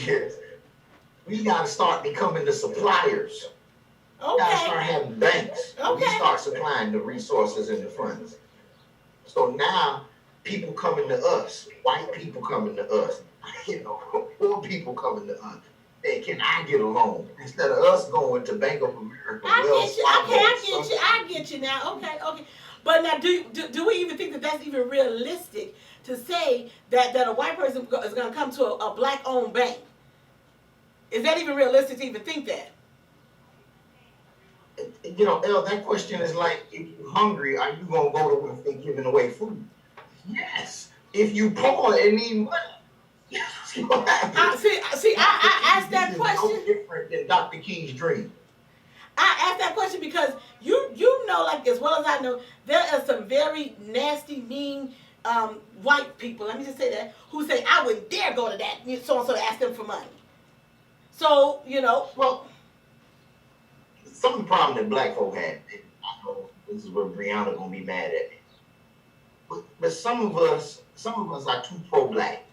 is we got to start becoming the suppliers. We got to Okay. start having banks. We Okay. start supplying the resources and the funds. So now people coming to us, white people coming to us, poor people coming to us. Hey, can I get a loan? Instead of us going to Bank of America, I Wells get you. Okay, Fargo, I get you. I get you now. Okay, okay. But now, do we even think that that's even realistic to say that a white person is going to come to a black-owned bank? Is that even realistic to even think that? that question is like, if you're hungry, are you gonna go to where they're giving away food? Yes. If you poor and need money, yes, you have See, I asked that This is question. no different than Dr. King's dream. I asked that question because you know, like as well as I know, there are some very nasty, mean white people. Let me just say that who say I wouldn't dare go to that so and so to ask them for money. So Well, some of the problem that black folk had, and I know this is where Brianna gonna be mad at me, but some of us are too pro-black.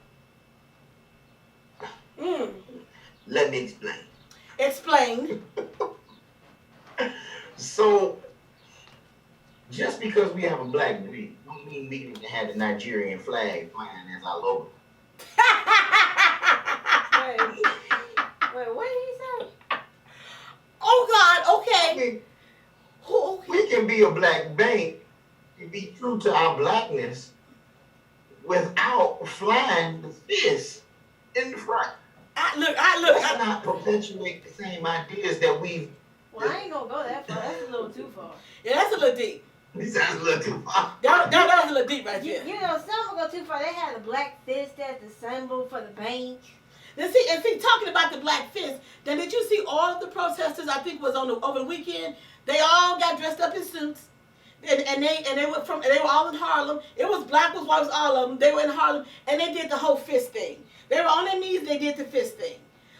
mm, Let me explain. explain. So just because we have a black breed, don't mean we need to have the Nigerian flag flying as our logo. Wait, what did he say? Oh God, I okay. mean, Okay. we can be a black bank and be true to our blackness without flying the fist in the front. Let's not perpetuate the same ideas that we've. Well, I ain't gonna go that far. That's a little too far. Yeah, that's a little deep. This sounds a little too far. That was a little deep right there. You know, some will go too far. They had a black fist as the symbol for the bank. And see, talking about the black fist, then did you see all of the protesters? I think was over the weekend. They all got dressed up in suits, and they were all in Harlem. It was black, was white, was all of them. They were in Harlem, and they did the whole fist thing. They were on their knees. They did the fist thing.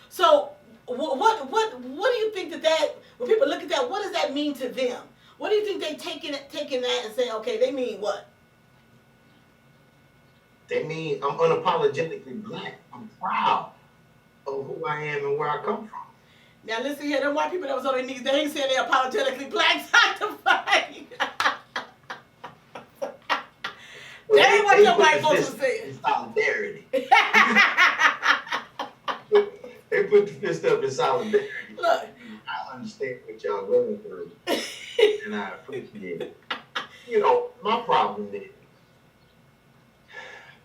So what do you think that when people look at that, what does that mean to them? What do you think they taking that and saying, okay, they mean what? They mean I'm unapologetically black. I'm proud of who I am and where I come from. Now listen here, them white people that was on their knees, they ain't saying they apologetically black sanctified. That ain't what your white folks were saying. Solidarity. They put the fist up in solidarity. Look. I understand what y'all going through, and I appreciate it. My problem is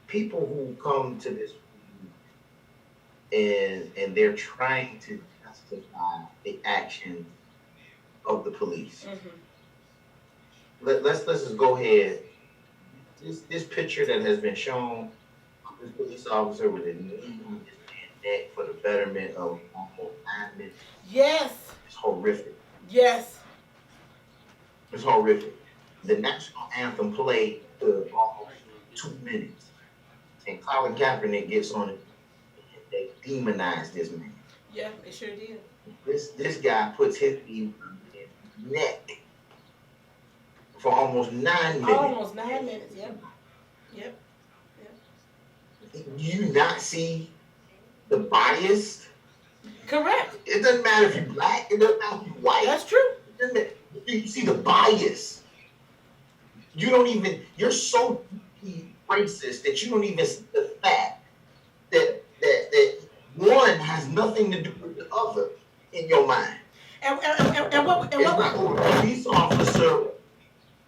people who come to this and they're trying to justify the actions of the police. Mm-hmm. Let's just go ahead. This picture that has been shown, this police officer with a knee on his neck for the betterment of almost 9 minutes. Yes. It's horrific. Yes. It's horrific. The national anthem played for almost 2 minutes. And Colin Kaepernick gets on it and they demonize this man. Yeah, they sure did. This guy puts his knee on his neck for almost 9 minutes. Almost 9 minutes, yep. Do you not see the bias? Correct. It doesn't matter if you're black, it doesn't matter if you're white. That's true. It doesn't matter. You see the bias. You're so racist that you don't even see the fact that one has nothing to do with the other in your mind. And It's what not a police officer.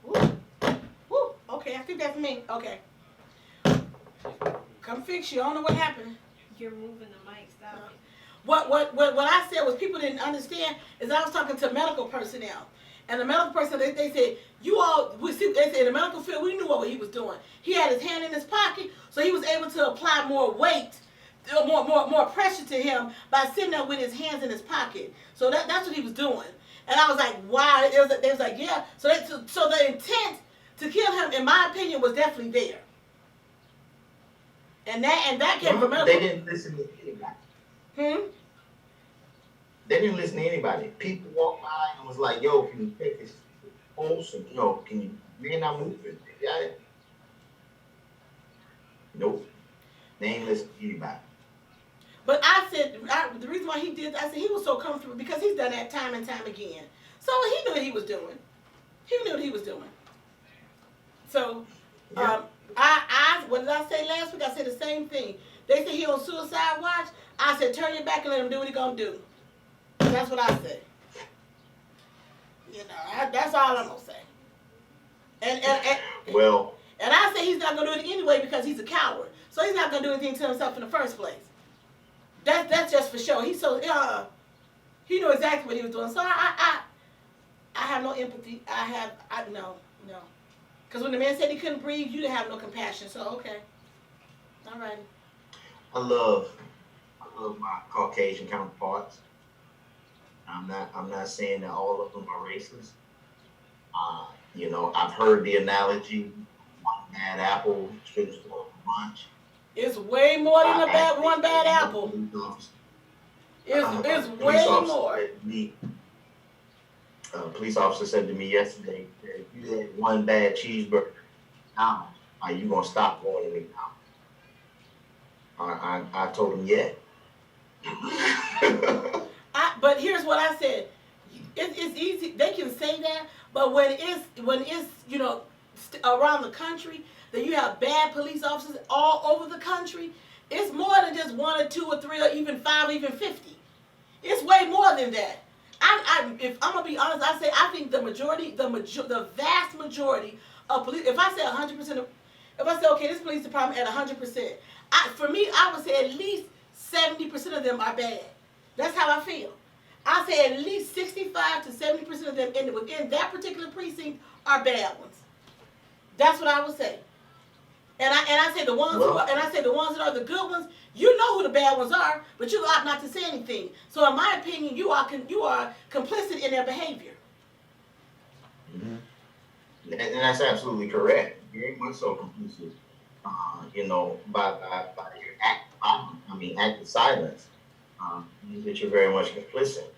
Woo. Okay, I think that's me. Okay. Come fix you. I don't know what happened. You're moving the mic. Stop it. What I said was people didn't understand is I was talking to medical personnel. And the medical personnel, they said, they said in the medical field, we knew what he was doing. He had his hand in his pocket, so he was able to apply more weight, more pressure to him by sitting there with his hands in his pocket. So that's what he was doing. And I was like, wow. They was like, yeah. So the intent to kill him, in my opinion, was definitely there. And that came from medical. They didn't listen to anybody. They didn't listen to anybody. People walked by and was like, yo, can you take this pulse? And, can you, man, I'm moving. They got it. Nope. They ain't listen to anybody. But I said the reason why he did, I said he was so comfortable because he's done that time and time again. So he knew what he was doing. He knew what he was doing. So, Yeah. what did I say last week? I said the same thing. They said he on suicide watch. I said turn your back and let him do what he gonna do. That's what I said. You know, that's all I'm gonna say. And Well, and I say he's not gonna do it anyway because he's a coward. So he's not gonna do anything to himself in the first place. That's just for sure. He's so he knew exactly what he was doing. So I have no empathy. No. Because when the man said he couldn't breathe, you didn't have no compassion. So okay, all right. I love my Caucasian counterparts. I'm not saying that all of them are racist. You know, I've heard the analogy, one bad apple should spoil the bunch. It's way more than one bad apple. It's way more. Police officer said to me yesterday, if you had one bad cheeseburger, now are you gonna stop going to McDonald's? I told him, yeah. But here's what I said. It's easy. They can say that, but when it's you know around the country that you have bad police officers all over the country, it's more than just 1 or 2 or 3 or even 5 or even 50. It's way more than that. If I'm gonna be honest, I say I think the vast majority of police. If I say 100%, if I say okay, this police department at 100%, for me I would say at least 70% of them are bad. That's how I feel. I say at least 65 to 70% of them within that particular precinct are bad ones. That's what I would say. And I say the ones that are the good ones. You know who the bad ones are, but you ought not to say anything. So in my opinion, you are complicit in their behavior. Mm-hmm. And that's absolutely correct. Very much so complicit. You know, by your active silence, that you're very much complicit.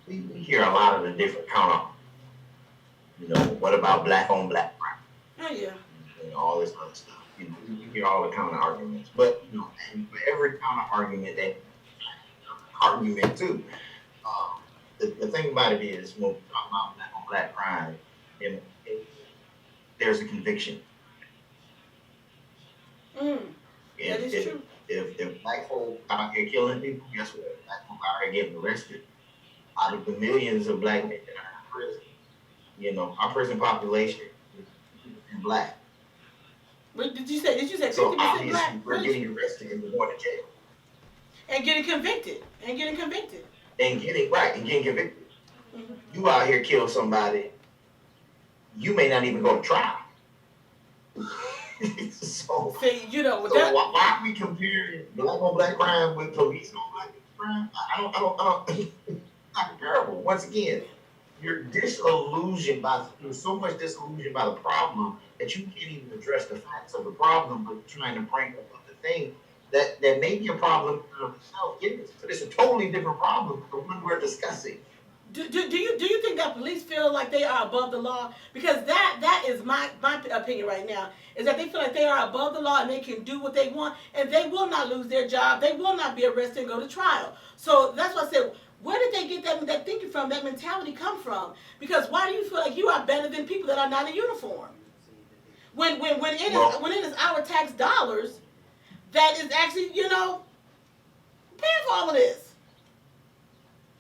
We hear a lot of the different counter. You know, what about black on black crime? Oh yeah. And all this other stuff. You know, you hear all the counter arguments, but you know, and for every counter argument, that argument too. The thing about it is, when we talk about black on black crime, there's a conviction. That is true. If black folk out here killing people, guess what? Black folk out here getting arrested. Out of the millions of black men that are in prison, you know, our prison population is black. What did you say? 50% so obviously black? We're getting arrested and we're going to jail. And getting convicted. And getting convicted. And getting convicted. Mm-hmm. You out here kill somebody, you may not even go to trial. So, see, you know, why are we comparing black on black crime with police on black crime? I don't not comparable. Once again, you're there's so much disillusioned by the problem that you can't even address the facts of the problem, but trying to bring up the thing that may be a problem in itself. It's a totally different problem than the one we're discussing. Do you think that police feel like they are above the law? Because that is my opinion right now, is that they feel like they are above the law and they can do what they want and they will not lose their job. They will not be arrested and go to trial. So that's why I said, where did they get that thinking from, that mentality come from? Because why do you feel like you are better than people that are not in uniform? When it is our tax dollars that is actually, you know, paying for all of this.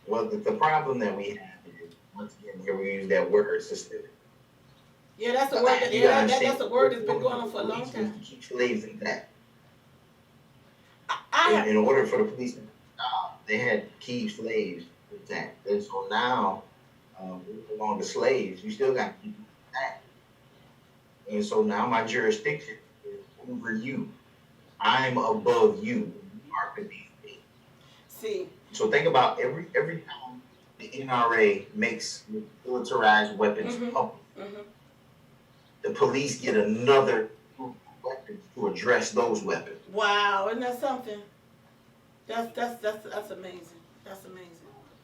Well, the problem that we have is, once again, here we use that word systemic. Yeah, that's a word that's a word that's been going on for a long time. To keep slaves intact. In order for the police to they had to keep slaves intact. And so now, along the slaves, you still got to keep them intact. And so now my jurisdiction is over you. I'm above you. You are beneath me. See. So think about every time the NRA makes militarized weapons public, the police get another weapon to address those weapons. Wow, isn't that something? That's amazing. That's amazing.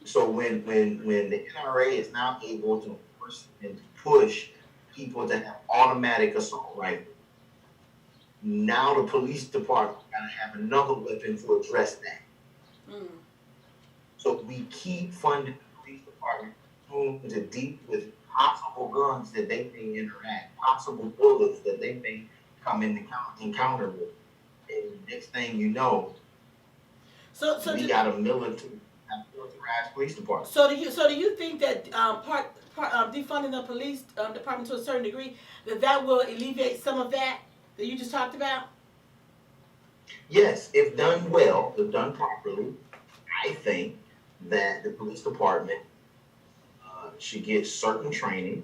So when the NRA is now able to enforce and to push people to have automatic assault rifles, now the police department gotta have another weapon to address that. Mm. So we keep funding the police department to deal with possible guns that they may interact, possible bullets that they may come in encounter with. And next thing you know, So we got a militarized police department. So do you think that defunding the police department to a certain degree that will alleviate some of that you just talked about? Yes, if done well, if done properly, I think that the police department should get certain training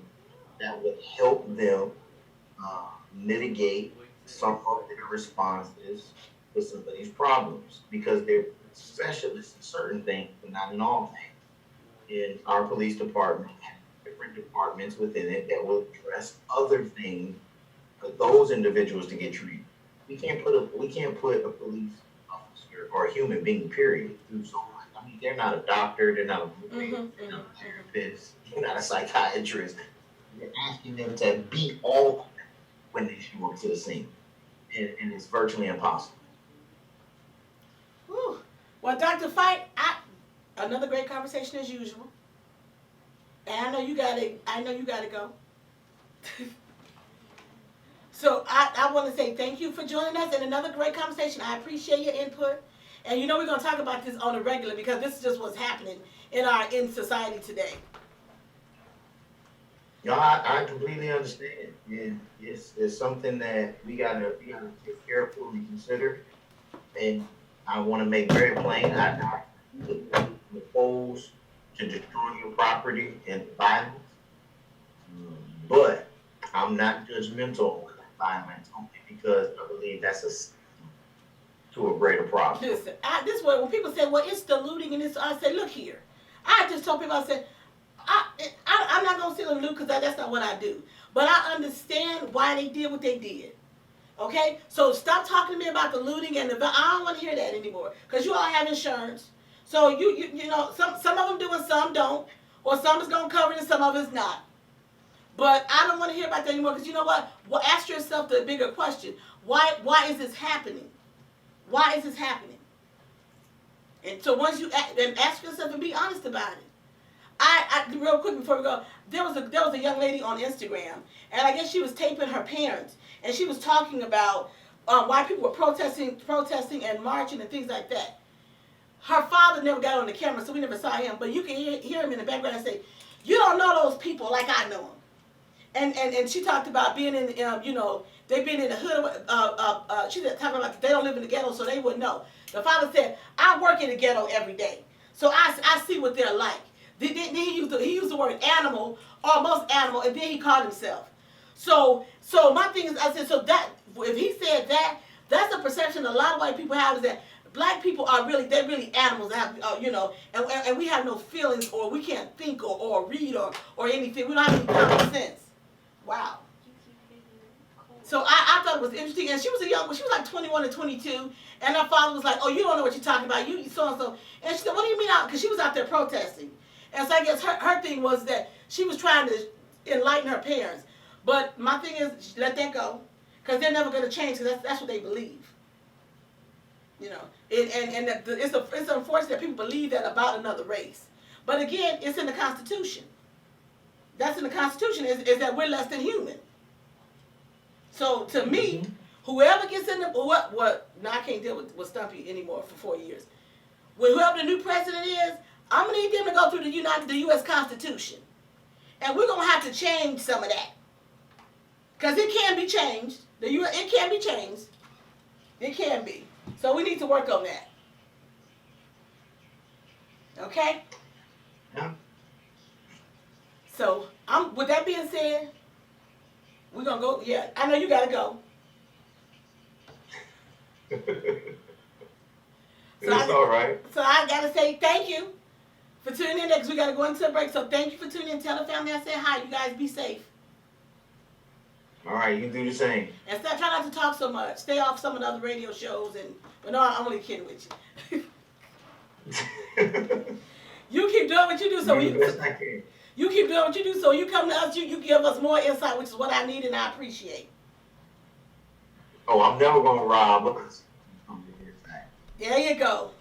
that would help them mitigate some of their responses to some of these problems, because they're specialists in certain things, but not in all things. In our police department has different departments within it that will address other things for those individuals to get treated. We can't put a police officer or a human being, period, through so much. I mean, they're not a doctor, they're not a lawyer, they're not a therapist, they're not a psychiatrist. You're asking them to be all of that when they show up to the scene, and it's virtually impossible. Whew. Well, Dr. Fight, another great conversation as usual. And I know you gotta go. So I want to say thank you for joining us in another great conversation. I appreciate your input. And we're going to talk about this on a regular, because this is just what's happening in society today. No, I completely understand. Yeah, it's something that we gotta take careful and consider. And I want to make very plain, I'm opposed to destroying your property and violence, but I'm not judgmental of violence only because I believe that's to a greater problem. Listen, this way when people say, "Well, it's diluting," and this, I say, "Look here." I just told people, I said, I'm not gonna sit and loot, because that's not what I do. But I understand why they did what they did. Okay, so stop talking to me about the looting and I don't want to hear that anymore, because you all have insurance. So you know, some of them do and some don't, or some is gonna cover it and some of it's not. But I don't want to hear about that anymore, because you know what? Well, ask yourself the bigger question: Why is this happening? Why is this happening? And so once you ask yourself and be honest about it. I real quick before we go, there was a young lady on Instagram, and I guess she was taping her parents, and she was talking about why people were protesting and marching and things like that. Her father never got on the camera, so we never saw him, but you can hear him in the background and say, "You don't know those people like I know them." And she talked about being in, they've been in the hood. She talking about they don't live in the ghetto, so they wouldn't know. The father said, "I work in the ghetto every day, so I see what they're like." Then he used the word animal, almost animal, and then he called himself. So my thing is, I said, so that if he said that, that's a perception a lot of white people have, is that black people they're really animals, that have, and we have no feelings, or we can't think or read or anything. We don't have any common sense. Wow. So I thought it was interesting, and she was like 21 or 22, and her father was like, "Oh, you don't know what you're talking about, you so and so," and she said, "What do you mean?" Because she was out there protesting. And so I guess her thing was that she was trying to enlighten her parents. But my thing is, let that go, because they're never going to change, because that's what they believe. It's unfortunate that people believe that about another race. But again, it's in the Constitution. That's in the Constitution, is that we're less than human. So to me, whoever gets in now I can't deal with Stumpy anymore for 4 years. Whoever the new president is, I'm going to need them to go through the U.S. Constitution. And we're going to have to change some of that. Because it can be changed. It can be changed. It can be. So we need to work on that. Okay? Yeah. So, with that being said, we're going to go. Yeah, I know you got to go. It's all right. So I got to say thank you for tuning in, because we got to go into a break. So thank you for tuning in. Tell the family I said hi. You guys be safe. All right, you do the same. And try not to talk so much. Stay off some of the other radio shows. But no, I'm only kidding with you. You keep doing what you do. You keep doing what you do. So you come to us. You give us more insight, which is what I need and I appreciate. Oh, I'm never gonna rob us. There you go.